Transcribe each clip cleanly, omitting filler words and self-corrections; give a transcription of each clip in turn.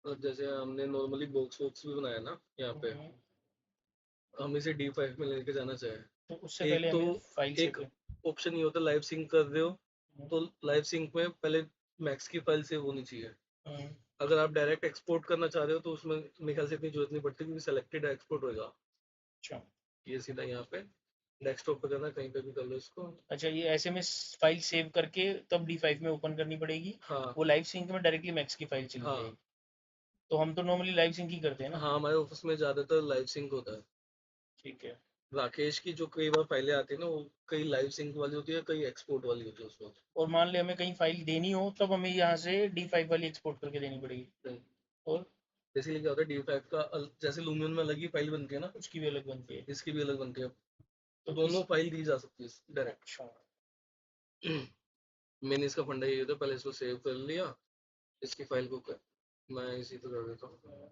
और जैसे हमने नॉर्मली बॉक्स वॉक्स भी बनाया ना यहाँ पे, हम्म, हम इसे D5 में लेके जाना तो उससे चाहें, एक पहले तो हमें फाइल सेव एक कर। ऑप्शन ये होता है लाइव सिंक कर रहे हो, हम्म, तो लाइव सिंक में पहले मैक्स की फाइल सेव होनी चाहिए। हम्म, अगर आप डायरेक्ट एक्सपोर्ट करना चाह रहे हो तो उसमें मेरे ख्याल से इतनी जरूरत नहीं पड़ती, क्योंकि सेलेक्टेड एक्सपोर्ट होगा। अच्छा। ये सीधा यहाँ पे डेस्कटॉप पे करना, कहीं पे भी कर लो इसको। अच्छा, ये एसएमएस फाइल सेव करके तब D5 में ओपन करनी पड़ेगी। हाँ वो लाइव सिंक में डायरेक्टली मैक्स की फाइल चली हाँ जाएगी। तो हम तो नॉर्मली लाइव सिंक ही करते हैं ना। हाँ, हमारे ऑफिस में ज्यादातर लाइव सिंक होता है। ठीक है। राकेश की जो कई बार फाइलें आती है ना, वो कई लाइव सिंक वाली होती है, कई एक्सपोर्ट वाली होती है उसमें। और मान ले हमें कहीं फाइल देनी हो तब हमें यहाँ से D5 वाली एक्सपोर्ट करके देनी पड़ेगी। और बेसिकली क्या होता है, D5 का जैसे लूमियन में अलग ही फाइल बनती है ना, उसकी भी अलग बनती है। इसकी भी अलग बनती है। तो दोनों इस फाइल दी जा सकती है डायरेक्ट। अच्छा। मैंने इसका फंडा ये था, पहले इसको सेव कर लिया, इसकी फाइल को कर, मैं इसी पे कर देता हूँ,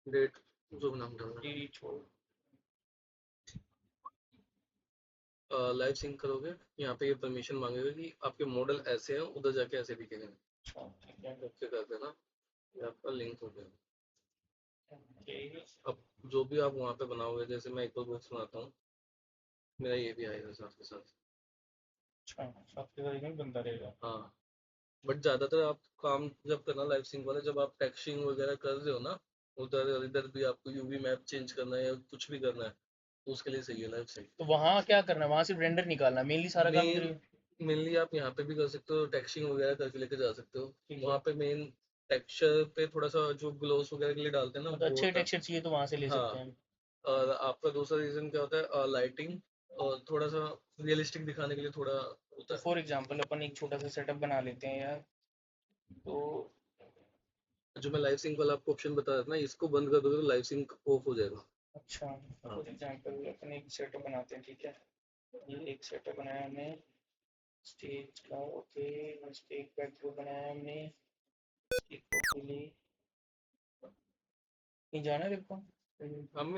डेट जो भी नाम डालना डी छोड़। है। लाइव सिंक करोगे, यहाँ पे ये परमिशन मांगेगा कि आपके मॉडल ऐसे हैं, उधर जाके ऐसे दिखेंगे। अच्छा, ठीक है। ओके कर देना, ये आपका लिंक हो गया। ओके। अब जो भी आप वहाँ पे बनाओगे, जैसे मैं एक बॉक्स बनाता हूँ, मेरा ये भी आएगा साथ के साथ। अच्छा, सबके साथ में बनता रहेगा। हाँ, बट ज्यादातर आप काम जब करना लाइव सिंक वाला, जब आप टेक्सटिंग वगैरह कर रहे हो ना, उधर और इधर भी आपको यूवी मैप चेंज करना है या कुछ भी करना है, तो उसके लिए सही है लाइव सिंक। तो वहाँ क्या करना है, वहाँ सिर्फ रेंडर निकालना है, मेनली सारा काम इधर मेन ही। मेनली आप यहाँ पे भी कर सकते हो, टेक्सटिंग वगैरह करके लेके जा सकते हो। ठीक वहाँ है। पे मेन टेक्सचर पे थोड़ा सा जो ग्लोस वगैरह के लिए डालते हैं ना, मतलब वो अच्छे होता है। टेक्सचर चाहिए तो वहाँ से ले हाँ, सकते हैं हम। और आपका दूसरा रीजन क्या होता है, लाइटिंग, और थोड़ा सा रियलिस्टिक दिखाने के लिए थोड़ा होता तो है। फॉर एग्जांपल अपन एक छोटा सा सेटअप बना लेते हैं यार। तो जो मैं लाइव सिंक वाला आपको ऑप्शन बता रहा था ना, इसको बंद कर दोगे तो लाइव सिंक ऑफ हो जाएगा। अच्छा, हाँ फॉर एग्जांपल अपन एक सेटअप बनाते हैं, ठीक है। ये एक सेटअप बनाया हमने स्टेज का। ओके, स्टेज बैकड्रॉप बनाया हमने स्टेज के लिए। कहीं जाना है तेरे को? हम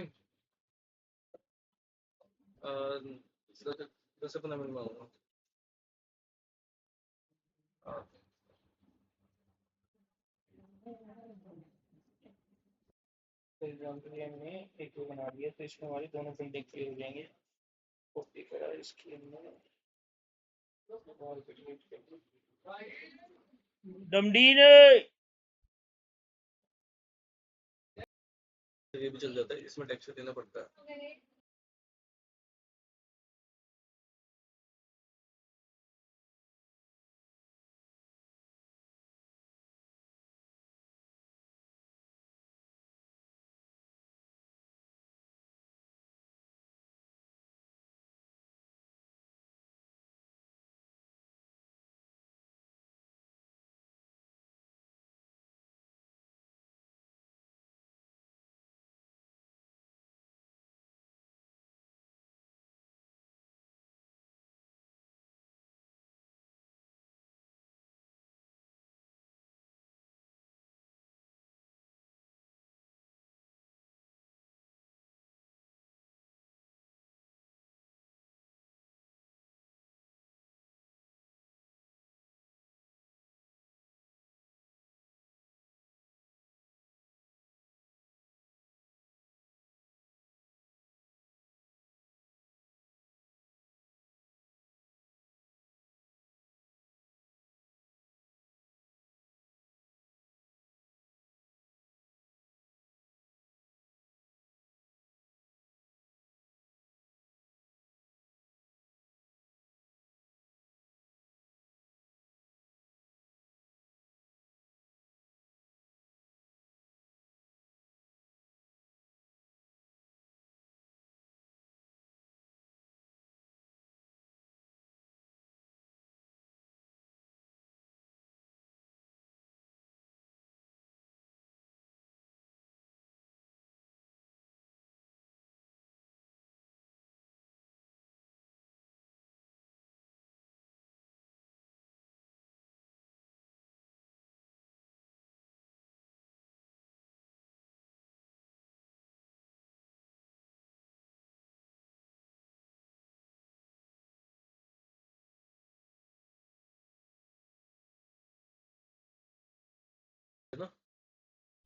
10 से 15 मिनट में आऊँगा। हाँ, फॉर एग्जांपल ये हमने एक वो बना दिया, तो इसमें हमारी दोनों बिल्डिंग क्लियर हो जाएंगे। कॉपी करा इसके अंदर और delete कर दिया। डमडी ने ये भी चल जाता है, इसमें टेक्सचर देना पड़ता है।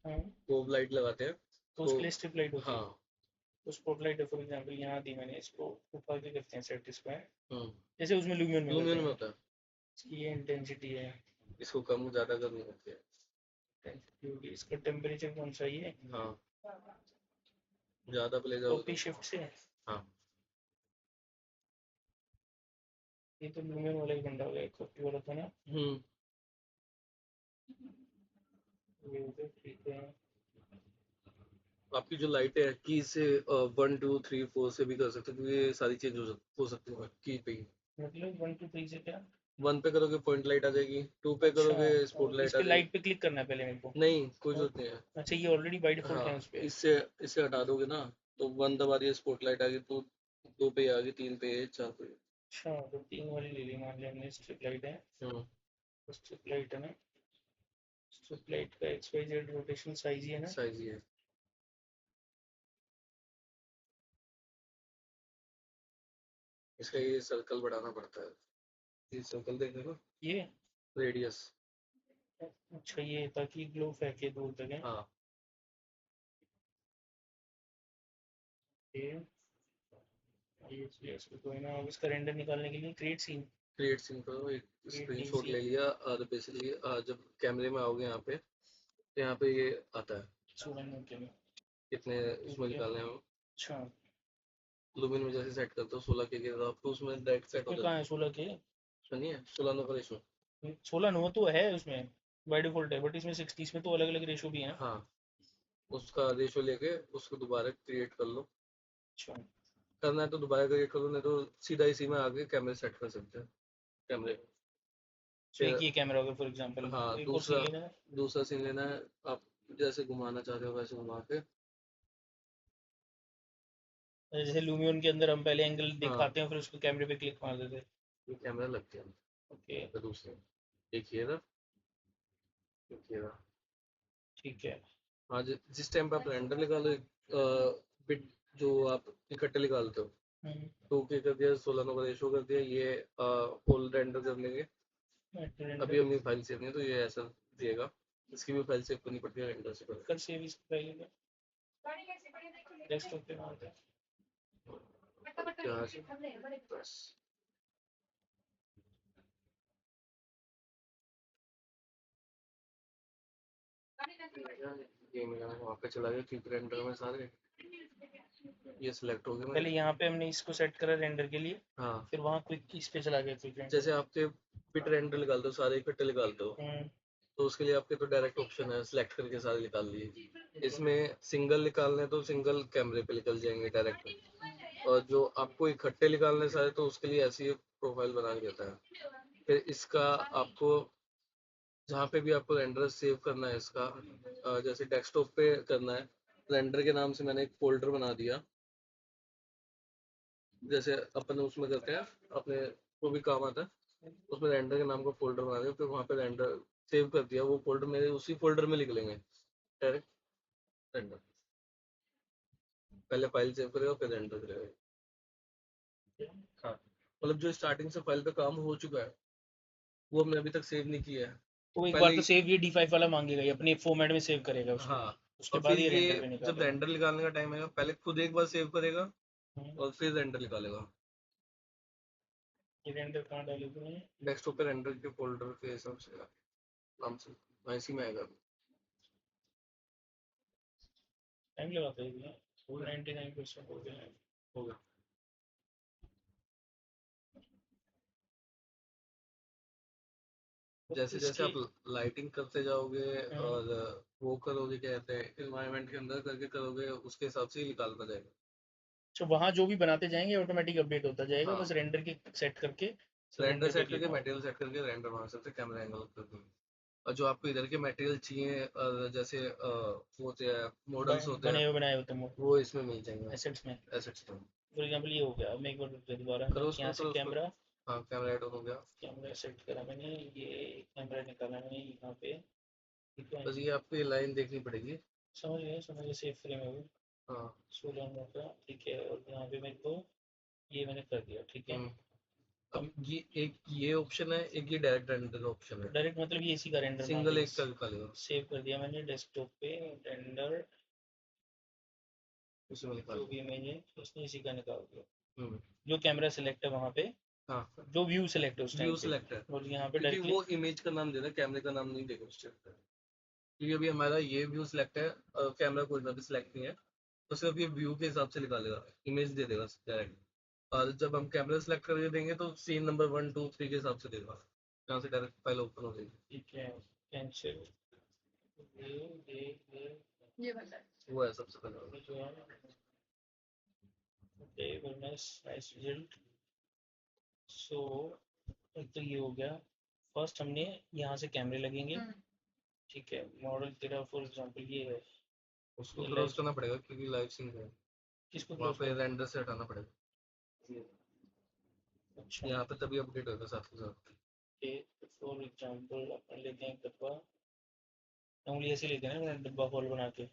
हाँ, कोब लाइट लगाते हैं तो तो उसके लिए स्ट्रिप लाइट होती है। हाँ। तो स्पॉटलाइट है फॉर एग्जाम्पल, यहाँ दी मैंने, इसको ऊपर के करते हैं सेट इसको है, हम्म। जैसे उसमें लुमियन में करते लुमियन में हैं। होता है, इसकी ये इंटेंसिटी है, इसको कम ज़्यादा करनी होती है। इंटेंसिटी होगी, इसका टेम्परेचर कौन सा ये, हाँ, ज़्यादा प्ले जाओगे कॉपी तो। शिफ्ट से। हाँ। ये तो लुमियन वाला ही बंदा हो गया, कॉपी वाला था ना। हम्म। ये हो गया, ठीक है। आपकी जो लाइट है की से 1 2 3 4 से भी कर सकते हो, क्योंकि ये सारी चेंज हो सकती है की पे ही। मतलब 1 2 3 से क्या? 1 पे करोगे पॉइंट लाइट आ जाएगी, 2 पे अच्छा, करोगे स्पॉट और लाइट इस आ पे जाएगी। लाइट पे क्लिक करना है पहले मेरे को? नहीं, कोई और जरूरत नहीं है। अच्छा, ये ऑलरेडी बाय डिफॉल्ट है हाँ, उस पे। इससे इससे हटा दोगे ना, तो 1 दबा दिया स्पॉट लाइट आ गई, तो 2 पे आ गई, 3 पे 4 पे। अच्छा, तो 3 वाली ले ली मान लिया हमने, स्ट्रिप लाइट है। हम्म। स्ट्रिप लाइट है ना, स्ट्रिप लाइट का XYZ रोटेशन साइज ही है ना। साइज ही है। इसका ये सर्कल बढ़ाना पड़ता है, ये सर्कल देख रहे हो, ये रेडियस। अच्छा, ये ताकि ग्लो फेंके दूर तक है। हाँ। ये इसको कोई ना, अब इसका रेंडर निकालने के लिए क्रिएट सीन। क्रिएट सीन करो, एक क्रिएट न्यू स्क्रीनशॉट ले सीन। लिया, और बेसिकली जब कैमरे में आओगे यहाँ पे, तो यहाँ पे ये आता है 16 के में। कितने उसमें ठीक है। निकालने हैं। अच्छा, लुमिन में जैसे सेट करते हो 16 के गिर रहा, तो उसमें डायरेक्ट सेट हो इसमें कहाँ जाता है है। 16 के? सुनिए, 16 नंबर इसमें। 16 नो तो है उसमें, बाय डिफॉल्ट है, बट इसमें 60 इसमें तो अलग अलग रेशो भी है। हाँ, उसका रेशो लेके उसको दोबारा क्रिएट कर लो। अच्छा, करना है तो दोबारा क्रिएट कर लो, नहीं तो सीधा इसी में आके कैमरे सेट कर सकते हैं, कैमरे। तो एक फिर ये कैमरा होगा फॉर एग्जांपल, हाँ, एक और दूसरा सीन लेना है। दूसरा सीन लेना है। आप जैसे घुमाना चाह रहे हो वैसे घुमा के। जैसे लूमियन के अंदर हम पहले एंगल हाँ, दिखाते हैं, फिर उसको कैमरे पे क्लिक मार देते हैं। ये कैमरा लग गया। ओके, फिर दूसरे, एक ये रहा, एक ये रहा। ठीक है। हाँ, जिस टाइम पे आप रेंडर निकालो, बिट जो आप इकट्ठे निकालते हो, हम्म, 2K कर दिया, 16 नंबर रेशो कर दिया, ये होल रेंडर कर लेंगे। अभी रेंडर हमने फाइल सेव नहीं है, तो ये ऐसा दिएगा। इसकी भी फाइल सेव करनी पड़ती है रेंडर से पहले। कर सेव इसको पहले डेस्कटॉप पे मारते हैं। यहाँ से बस, ये मेरा वहाँ पे चला गया, क्योंकि रेंडर में सारे ये सिलेक्ट हो गए मेरे। पहले यहाँ पे हमने इसको सेट करा रेंडर के लिए, हाँ, फिर वहाँ क्विक इस पे चला गया, क्विक रेंडर। जैसे आपके बिट रेंडर निकालते हो, सारे इकट्ठे निकालते हो, हम्म, तो उसके लिए आपके तो डायरेक्ट ऑप्शन है, सिलेक्ट करके सारे निकाल लिए। इसमें सिंगल निकालने हैं, तो सिंगल कैमरे पे निकल जाएंगे डायरेक्ट। और जो आपको इकट्ठे निकालने सारे, तो उसके लिए ऐसी प्रोफाइल बना के देता है। फिर इसका आपको जहाँ पे भी आपको रेंडर सेव करना है इसका, जैसे डेस्कटॉप पे करना है, रेंडर के नाम से मैंने एक फोल्डर बना दिया। जैसे अपन उसमें करते हैं, अपने को भी काम आता है, उसमें रेंडर के नाम का फोल्डर बना दिया, फिर वहाँ पे रेंडर सेव कर दिया, वो फोल्डर मेरे उसी फोल्डर में लिख लेंगे डायरेक्ट रेंडर। पहले फाइल सेव करेगा, फिर रेंडर करेगा। हाँ, मतलब जो स्टार्टिंग से फाइल पे काम हो चुका है, वो हमने अभी तक सेव नहीं किया है। तो एक बार पहले तो सेव ये D5 वाला मांगेगा, ये अपने फॉर्मेट में सेव करेगा उसको, हाँ, उसके और बाद फिर ये ये रेंडर पे जब निकालेगा। रेंडर निकालने का टाइम आएगा, पहले खुद एक बार सेव करेगा, हम्म, और फिर रेंडर निकालेगा। ये रेंडर कहाँ डाले थे? डेस्कटॉप पे रेंडर के फोल्डर के हिसाब से नाम से वैसे में आएगा। टाइम लगाता है ये, 99% हो गया है। होगा। तो जैसे जैसे इसके आप लाइटिंग करते जाओगे, हम्म, और वो करोगे, क्या कहते हैं, इन्वायरमेंट के अंदर करके करोगे, उसके हिसाब से ही निकालता जाएगा। तो वहाँ जो भी बनाते जाएंगे ऑटोमेटिक अपडेट होता जाएगा, हाँ, बस रेंडर के सेट करके रेंडर रेंडर पे सेट क्लिक करके, मारो। मटेरियल सेट करके रेंडर बना सकते, कैमरा एंगल करके। और जो आपको इधर के मटेरियल चाहिए, जैसे वो होते हैं, मॉडल्स होते हैं, बने हुए बनाए होते हैं वो इसमें मिल जाएंगे एसेट्स में। एसेट्स में। फॉर एग्जांपल ये हो गया, अब मैं एक बार रुक जा, दोबारा मैं करो उसको, यहाँ से करो उसको। कैमरा, हाँ, कैमरा ऐड हो गया। कैमरा सेट करा मैंने, ये कैमरा निकाला मैंने यहाँ पे, ठीक है। बस ये आपको ये लाइन देखनी पड़ेगी। समझ गए, सेफ फ्रेम है वो, हाँ। 16 का, ठीक है। और यहाँ पे मेरे को ये मैंने कर दिया, ठीक है। हम्म। अब ये एक ये ऑप्शन है, एक ये डायरेक्ट रेंडर ऑप्शन है। डायरेक्ट मतलब ये इसी का रेंडर सिंगल एक का निकालेगा, सेव कर दिया मैंने डेस्कटॉप पे रेंडर, उसमें निकाल जो भी इमेज है उसने इसी का निकाल दिया। हम्म जो कैमरा सेलेक्ट है वहाँ पे, हाँ जो व्यू सेलेक्ट है उस टाइम व्यू पे, सिलेक्ट है, और यहाँ पे क्योंकि डायरेक्टली वो इमेज का नाम देना, कैमरे का नाम नहीं देगा उस टाइम पे। क्योंकि अभी हमारा ये व्यू सिलेक्ट है, कैमरा कोई ना भी सिलेक्ट नहीं है, तो सिर्फ ये व्यू के हिसाब से निकालेगा, इमेज दे देगा डायरेक्ट। और जब हम कैमरा सेलेक्ट करके देंगे तो सीन नंबर 1 2 3 के हिसाब से देगा, यहाँ से डायरेक्ट फाइल ओपन हो जाएगी। ठीक है कैंसिल, ये वाला वो है सबसे पहले। जो है नाइस रिजल्ट। सो एक तो ये हो गया, फर्स्ट हमने यहाँ से कैमरे लगेंगे, ठीक है। मॉडल तेरा फॉर एग्जांपल ये है, उसको ये क्लोज करना पड़ेगा क्योंकि लाइव सिंक है, किसको वहाँ क्लोज पे करना? रेंडर से हटाना पड़ेगा, अच्छा यहाँ पे तभी अपडेट होगा साथ के साथ। फॉर एग्जांपल अपन लेते हैं डब्बा, उंगली ऐसे लेते हैं ना डब्बा होल बना के,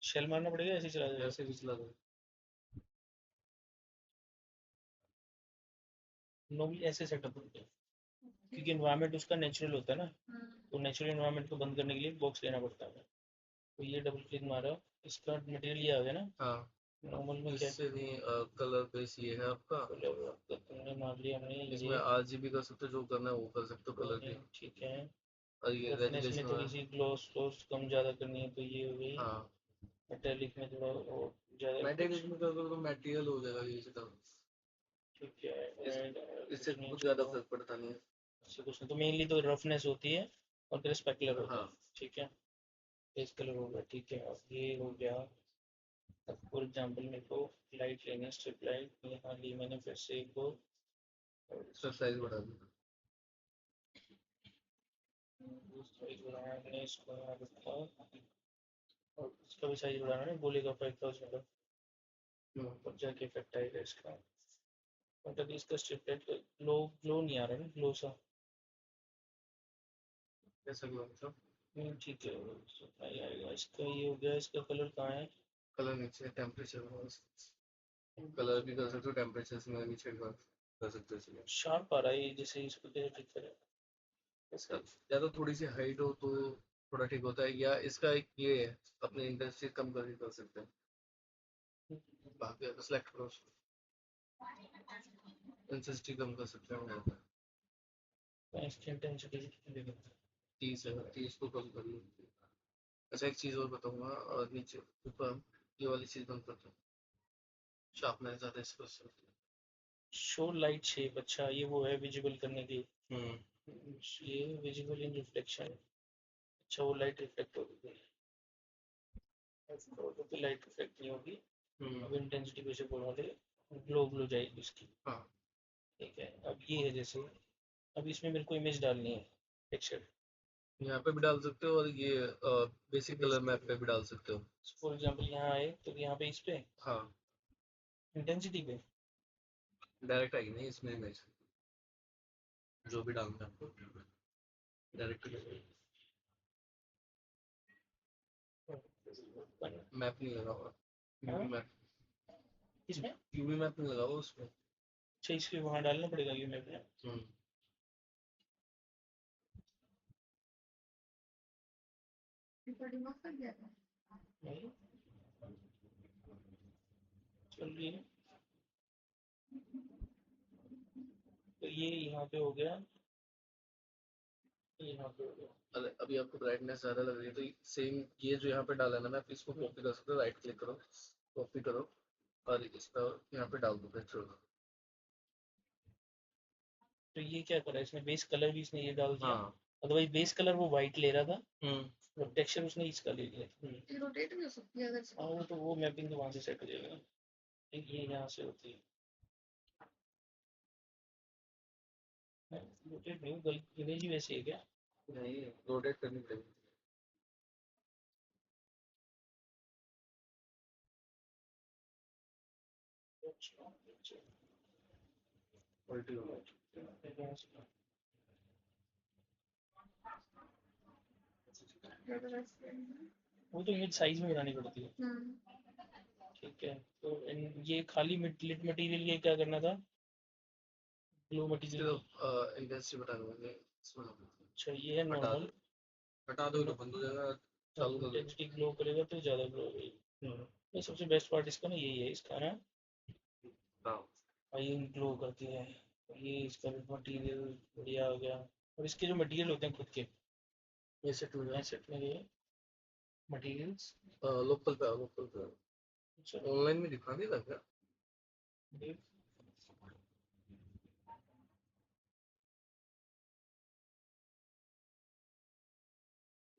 शेल मारना पड़ेगा ऐसे ही चला जाएगा? ऐसे भी चला दो। नॉर्मली ऐसे सेटअप होते हैं, क्योंकि इन्वायरमेंट उसका नेचुरल होता है ना, तो नेचुरल इन्वायरमेंट को बंद करने के लिए बॉक्स लेना पड़ता है। तो ये डबल क्लिक मारा, इसका मटेरियल ये आ गया ना, हाँ नॉर्मल में क्या इससे नहीं, कलर बेस ये है आपका, कलर तुमने मार लिया, हमने इसमें ये आरजीबी कर सकते हो, जो करना है वो कर सकते हो कलर की। ठीक है। और ये रफनेस में रेजुलेशन थोड़ी है। सी ग्लोस ग्लोस कम ज़्यादा करनी है तो ये हो गई, हाँ मेटेलिक में थोड़ा और ज़्यादा कुछ, मेटेरियल में कर दो तो मटेरियल हो जाएगा ये सीधा, ठीक है। इस, एंड इससे कुछ नहीं कुछ ज्यादा छोड़ो, फर्क पड़ता नहीं है। इससे कुछ नहीं, तो मेनली तो रफनेस होती है और फिर स्पेकुलर होता है, हाँ ठीक है। फेस कलर हो गया, ठीक है। अब ये हो गया, अब फॉर एग्जांपल मेरे को लाइट लेनी है, स्ट्रिप लाइट यहाँ ली मैंने, फिर से एक को इसका साइज बढ़ा दो। साइज बढ़ाना है मैंने, इसको यहाँ रखा, और इसका भी साइज बढ़ाना है, बोलेगा 5000 का, और जाके इफेक्ट आएगा इसका, मतलब इसका स्ट्रिप लाइट ग्लो ग्लो नहीं आ रहा ना, ग्लो सा, ऐसा भी होता है। ठीक है। सप्लाई आएगा इसका, ये हो गया, इसका कलर कहाँ है? कलर नीचे टेम्परेचर, कलर भी कर सकते हो, टेम्परेचर में भी चेक कर सकते हो इसमें। शार्प आ रहा है ये, जैसे इसको कैसे ठीक करें? इसका या तो थोड़ी सी हाइट हो तो थोड़ा ठीक होता है, या इसका एक ये है, अपने इंटेंसिटी कम करके कर सकते हैं। बाकी सेलेक्ट करो, इंटेंसिटी कम कर सकते हैं। इसकी इंटेंसिटी 30 है, 30 को कम कर लो। अच्छा एक चीज़ और बताऊंगा, और नीचे ऊपर ये वाली चीज़ बंद कर दो, शार्पनेस ज़्यादा इसको से होती शो लाइट शेप, अच्छा ये वो है विजिबल करने की, है। ये विजिबल इन रिफ्लेक्शन, अच्छा वो लाइट रिफ्लेक्ट होगी, तो लाइट रिफ्लेक्ट नहीं होगी। अब इंटेंसिटी को से बढ़ा दे, ग्लो ग्लो जाएगी इसकी, हाँ ठीक है। अब ये है जैसे, अब इसमें मेरे को इमेज डालनी है, टेक्सचर, यहाँ पे भी डाल सकते हो, और ये बेसिक कलर मैप पे भी डाल सकते हो। फॉर एग्जांपल यहाँ आए तो यहाँ पे इस पे हाँ इंटेंसिटी पे, डायरेक्ट आएगी नहीं इसमें इमेज, जो भी डालना है आपको डायरेक्ट मैप नहीं लगा हुआ, यूवी मैप, इसमें यूवी मैप नहीं लगा हुआ उसमें। अच्छा इसके वहाँ डालना पड़ेगा ये मैप में, हम्म नहीं चल रही है। तो ये यहाँ पे हो गया, यहाँ पे हो गया, अरे अभी आपको ब्राइटनेस ज़्यादा लग रही है, तो सेम ये जो यहाँ पे डाला है ना मैप, इसको कॉपी कर सकते हो, राइट क्लिक करो, कॉपी करो, और इसका यहाँ पे डाल दो पिक्चर। तो ये क्या करा इसने, बेस कलर भी इसने ये डाल दिया, हाँ अदरवाइज बेस कलर वो वाइट ले रहा था, हम्म और टेक्सचर उसने इसका ले लिया। ये रोटेट भी हो सकती है अगर, हाँ वो तो वो मैपिंग तो वहाँ से सेट हो जाएगा, एक ये यहाँ से होती है, रोटेट नहीं, गलत इमेज ही वैसे है क्या? नहीं रोटेट करनी पड़ेगी। अच्छा, अच्छा, उल्टी हो फिर यहाँ से- वो तो इमेज साइज में बनानी पड़ती है, ठीक है, तो ये खाली लिट मटेरियल ये क्या करना था, ग्लो मटेरियल? सिर्फ इंडस्ट्री बता दूंगा इसमें। अच्छा, ये है हटा नॉर्मल। दो, हटा दो तो बंद हो जाएगा, चालू कर दो। इंटेंसिटी ग्लो करेगा तो ज़्यादा ग्लो होगी। ये सबसे बेस्ट पार्ट इसका ना यही है, इसका ना हाँ, ये ग्लो करती है। ये इसका मटेरियल बढ़िया हो गया। और इसके जो मटेरियल होते हैं खुद के, ये सेट हो जाए। सेट में ये मटेरियल्स। लोकल पे, लोकल पे ऑनलाइन में दिखा नहीं था क्या?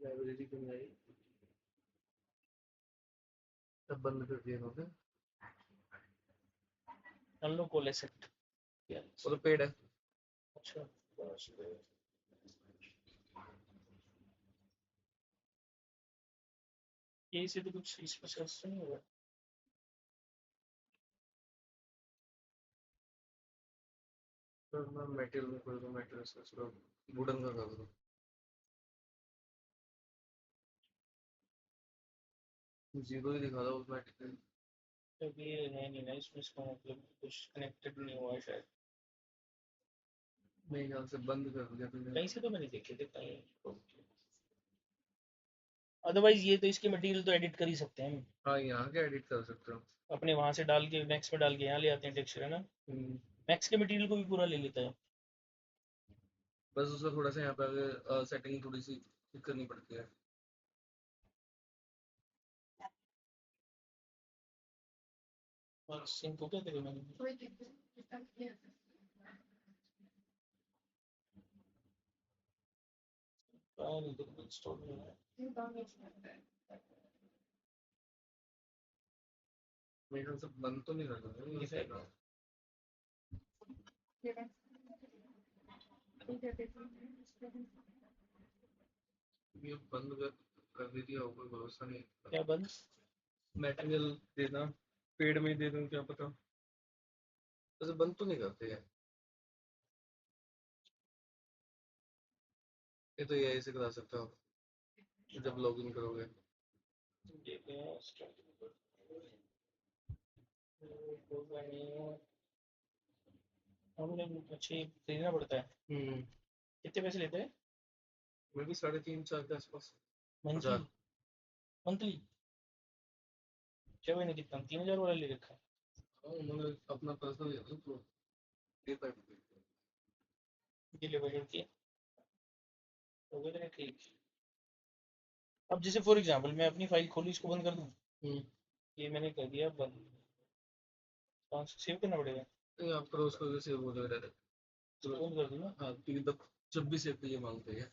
लाइब्रेरी पे नहीं आई, तब बंद कर दिया उन्होंने। अनलो कोलेसेट। वो तो पेड है। अच्छा, ये इसे तो कुछ इसमें सस्ता नहीं होगा। तो मैं मटेरियल में कोई मटेरियल सर्च करो, वुडन का कर दो। जीरो ही दिखा दो उस मटेरियल। तब ये है नहीं ना इसमें, इसका मतलब कुछ कनेक्टेड नहीं हुआ है शायद। मेरे ख्याल से बंद कर दिया तुमने। कहीं से तो मैंने देखे थे कहीं। अदरवाइज ये तो इसके मटेरियल तो एडिट कर ही सकते हैं हम। हाँ, यहाँ के एडिट कर सकते हो। अपने वहां से डाल के मैक्स में डाल के यहाँ ले आते हैं टेक्सचर, है ना। मैक्स के मटेरियल को भी पूरा ले लेता है। बस उसका थोड़ा सा यहाँ पे आगे सेटिंग थोड़ी सी ठीक करनी पड़ती है। और सिंक को क्या करें मैंने, नहीं देखो इंस्टॉल नहीं है। मेरे ख्याल से बंद तो नहीं कर रहा ये है है। ये बंद कर भी दिया हो, कोई भरोसा नहीं। क्या बंद? मटेरियल देना, पेड में दे दूं क्या पता। वैसे बंद तो नहीं करते हैं, ये तो यही से करा सकते हो जब लॉगिन करोगे। ये गया हमने। अच्छा, ये खरीदना पड़ता है? कितने पैसे लेते हैं? मैं भी 3.5-4 के आसपास। मंथली? 1000। मंथली? क्या मैंने कितना 3000 वाला ले रखा है? हाँ, उन्होंने अपना पर्सनल लिया था तो दे पाए। ये ले बजट की हो गया ना, ठीक। अब जैसे फॉर एग्जांपल मैं अपनी फाइल खोली, इसको बंद कर दूं। ये मैंने कर दिया बंद, कहाँ से सेव करना पड़ेगा? नहीं, आप क्रोस करके सेव हो जाएगा डायरेक्ट। इसको बंद कर दूं ना? हाँ, क्योंकि जब भी सेव के लिए मांगते हैं।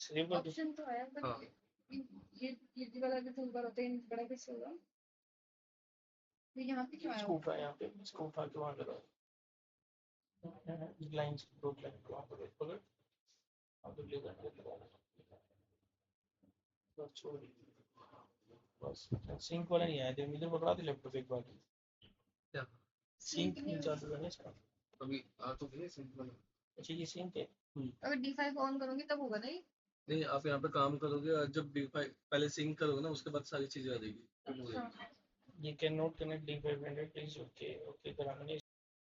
सेव कर दूं? ऑप्शन तो है बट हाँ, ये वाला जो टूल बार होता है बड़ा कैसे होगा, तो यहाँ पे क्यों आया इसको उठा, यहाँ पे इसको उठा के वहाँ लगा लाइंस, दो लाइन को वहाँ पर पकड़, वहाँ पे ले जाके बस छोड़ दी। बस सिंक वाला नहीं आया, तेरे इधर पकड़ा दे लैपटॉप एक बार। क्या सिंक नहीं चालू है ना इसका? अभी आ तो गए सिंपल। अच्छा, ये सिंक है। अगर D5 ऑन करूंगी तब होगा ना ये? नहीं, आप यहाँ पे काम करोगे और जब D5 पहले सिंक करोगे ना, उसके बाद सारी चीजें आ जाएगी। अच्छा। ये can not connect D500 please, okay okay कराना